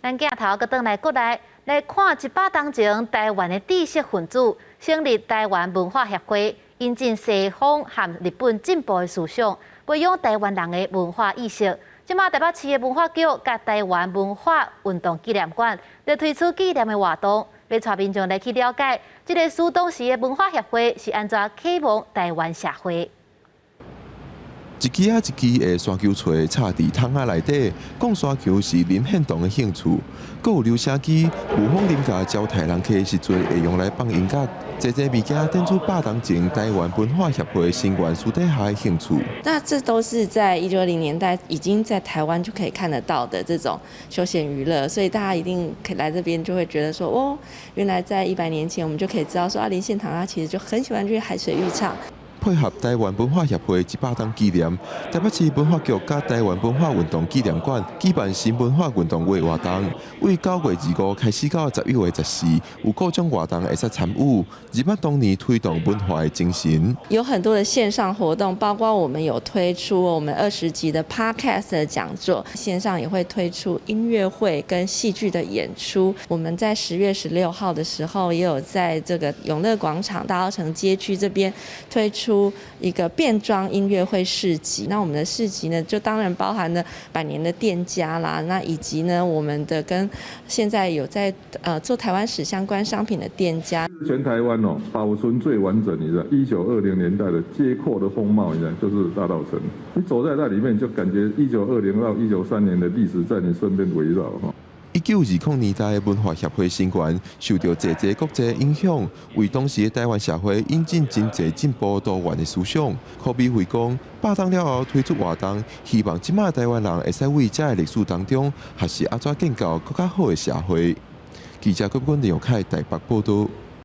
咱镜头搁转来国内来看100当前台湾的知识分子成立台湾文化协会，引进西方和日本进步的思想，培养台湾人的文化意识。即马台北市的文化局甲台湾文化运动纪念馆在推出纪念的活动，要带民众来去了解这个苏当时的文化协会是安怎启蒙台湾社会。一支啊一支的山球锤插伫桶仔内底，讲山球是林献堂的兴趣。阁有留声机，有风林甲招待人客时阵会用来放音乐。这物件展出100当前台湾文化协会成员私底下的兴趣。那这都是在1920年代已经在台湾就可以看得到的这种休闲娱乐，所以大家一定可以来这边就会觉得说，哦，原来在100年前我们就可以知道说，林献堂他其实就很喜欢去海水浴场。配合台湾文化协会100当纪念，台北市文化局甲台湾文化运动纪念馆举办新文化运动会活动，为9月25开始到11月14，有各种活动会使参与，200当年推动文化的精神。有很多的线上活动，包括我们有推出我们20集的 Podcast 的讲座，线上也会推出音乐会跟戏剧的演出。我们在10月16号的时候，也有在这个永乐广场大稻埕街区这边推出一个变装音乐会市集。那我们的市集呢，就当然包含了百年的店家啦，那以及呢我们的跟现在有在做台湾史相关商品的店家。全台湾保存最完整的1920年代的街廓的风貌，就是大稻埕。你走在那里面，就感觉1920到1930年的历史在你身边围绕。1920年代的文化协会成员受到侪国际影响，为当时的台湾社会引进真侪进步多元的思想。可比会讲，100当了后推出活动，希望即马台湾人会使为这的历史当中，学习安怎建构更较好的社会。记者郭君林永凯台北报道。